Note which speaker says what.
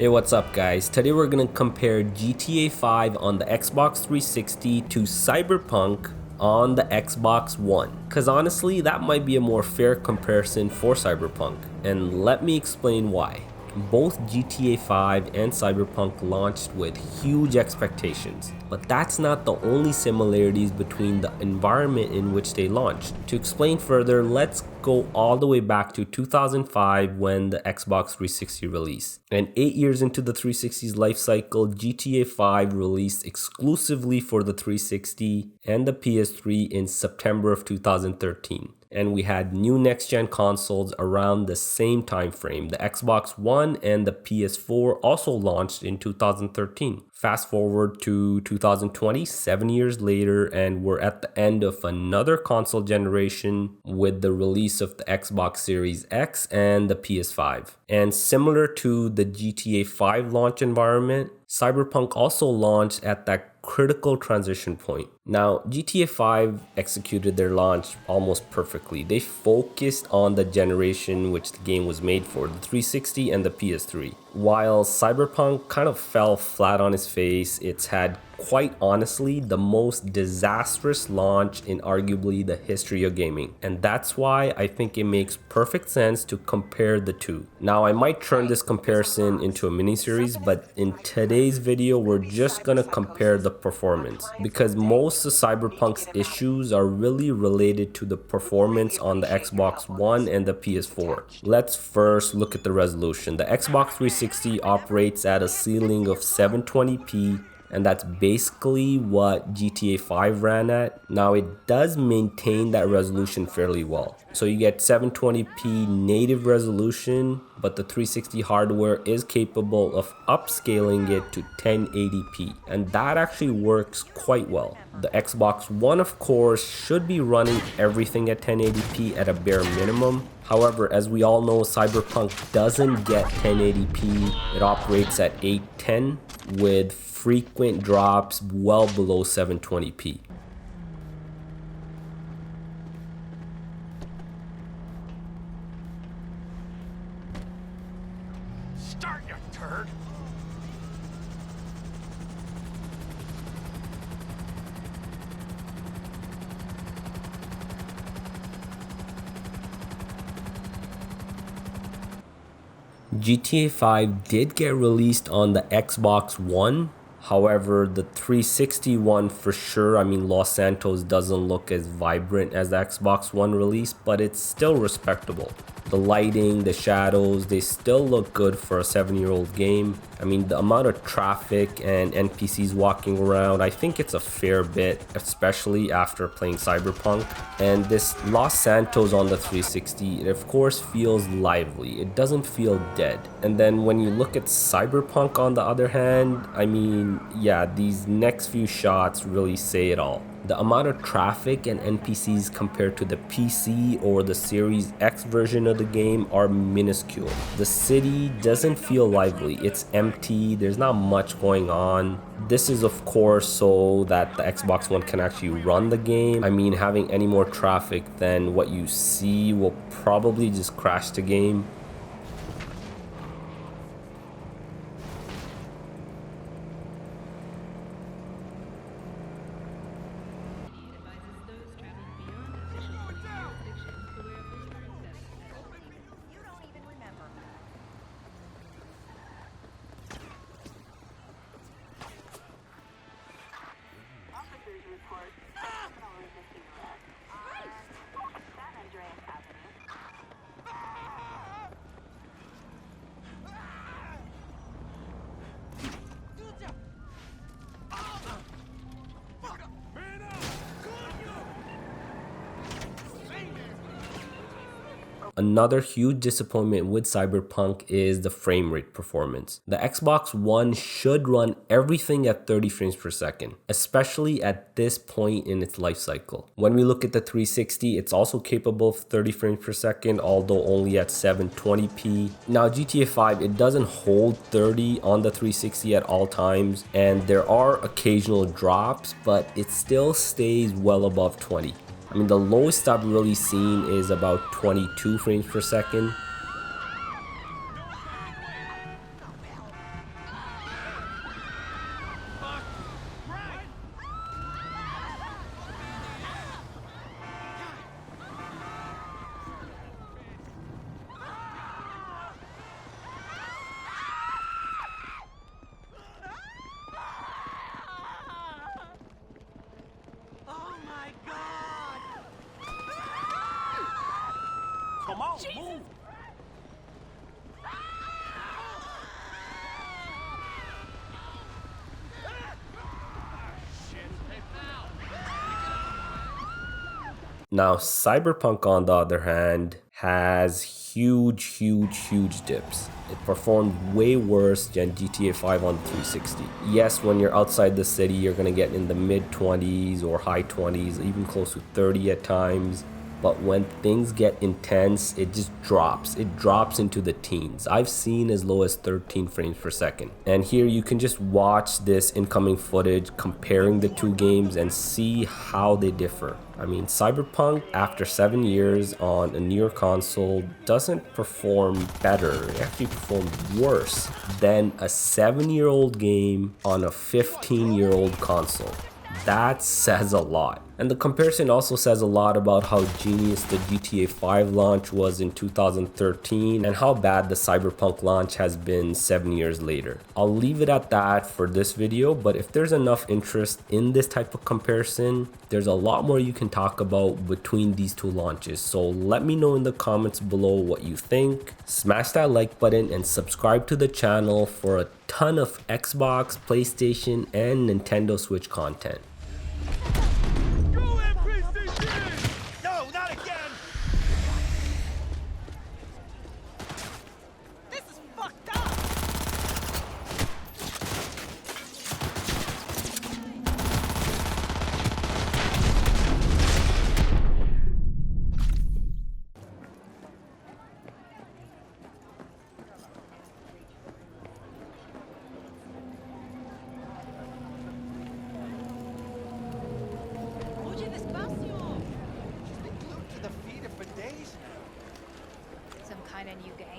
Speaker 1: Hey, what's up guys? Today we're gonna compare GTA 5 on the Xbox 360 to Cyberpunk on the Xbox One. Cause honestly, that might be a more fair comparison for Cyberpunk. And let me explain why. Both GTA 5 and Cyberpunk launched with huge expectations, but that's not the only similarities between the environment in which they launched. To explain further, let's go all the way back to 2005 when the Xbox 360 released. And 8 years into the 360's life cycle, GTA 5 released exclusively for the 360 and the PS3 in September of 2013. And we had new next-gen consoles around the same time frame. The Xbox One and the PS4 also launched in 2013. Fast forward to 2020, 7 years later, and we're at the end of another console generation with the release of the Xbox Series X and the PS5. And similar to the GTA 5 launch environment, Cyberpunk also launched at that critical transition point. Now, GTA 5 executed their launch almost perfectly. They focused on the generation which the game was made for, the 360 and the PS3. While Cyberpunk kind of fell flat on its face, it's had quite honestly the most disastrous launch in arguably the history of gaming. And that's why I think it makes perfect sense to compare the two. Now, I might turn this comparison into a mini-series, but in today's video, we're just gonna compare the performance because most of Cyberpunk's issues are really related to the performance on the Xbox One and the PS4. Let's first look at the resolution. The Xbox 360 operates at a ceiling of 720p, and that's basically what GTA 5 ran at. Now, it does maintain that resolution fairly well. So you get 720p native resolution, but the 360 hardware is capable of upscaling it to 1080p, and that actually works quite well. The Xbox One, of course, should be running everything at 1080p at a bare minimum. However, as we all know, Cyberpunk doesn't get 1080p. It operates at 810 with frequent drops well below 720p.
Speaker 2: Start, you turd!
Speaker 1: GTA 5 did get released on the Xbox One. However, the 360 one for sure, Los Santos doesn't look as vibrant as the Xbox One release, but it's still respectable. The lighting, the shadows, they still look good for a 7-year-old game. The amount of traffic and NPCs walking around, I think it's a fair bit, especially after playing Cyberpunk. And this Los Santos on the 360, it of course feels lively. It doesn't feel dead. And then when you look at Cyberpunk on the other hand, yeah, these next few shots really say it all. The amount of traffic and NPCs compared to the PC or the Series X version of the game are minuscule. The city doesn't feel lively. It's empty. There's not much going on. This is of course so that the Xbox One can actually run the game. Having any more traffic than what you see will probably just crash the game. Another huge disappointment with Cyberpunk is the frame rate performance. The Xbox One should run everything at 30 frames per second, especially at this point in its life cycle. When we look at the 360, it's also capable of 30 frames per second, although only at 720p. Now, GTA 5, it doesn't hold 30 on the 360 at all times, and there are occasional drops, but it still stays well above 20. The lowest I've really seen is about 22 frames per second. Now, Cyberpunk, on the other hand, has huge dips. It performed way worse than GTA 5 on the 360. Yes, when you're outside the city, you're gonna get in the mid 20s or high 20s, even close to 30 at times. But when things get intense, it just drops. It drops into the teens. I've seen as low as 13 frames per second. And here you can just watch this incoming footage comparing the two games and see how they differ. I mean, Cyberpunk, after 7 years on a newer console, doesn't perform better. It actually performed worse than a 7-year-old game on a 15-year-old console. That says a lot. And the comparison also says a lot about how genius the GTA 5 launch was in 2013 and how bad the Cyberpunk launch has been 7 years later. I'll leave it at that for this video, but if there's enough interest in this type of comparison, there's a lot more you can talk about between these two launches. So let me know in the comments below what you think. Smash that like button and subscribe to the channel for a ton of Xbox, PlayStation, and Nintendo Switch content.
Speaker 2: No, not again!
Speaker 3: This is fucked up! Oye, despacio!
Speaker 2: She's been glued to the feeder for days now.
Speaker 3: Some kind of new game.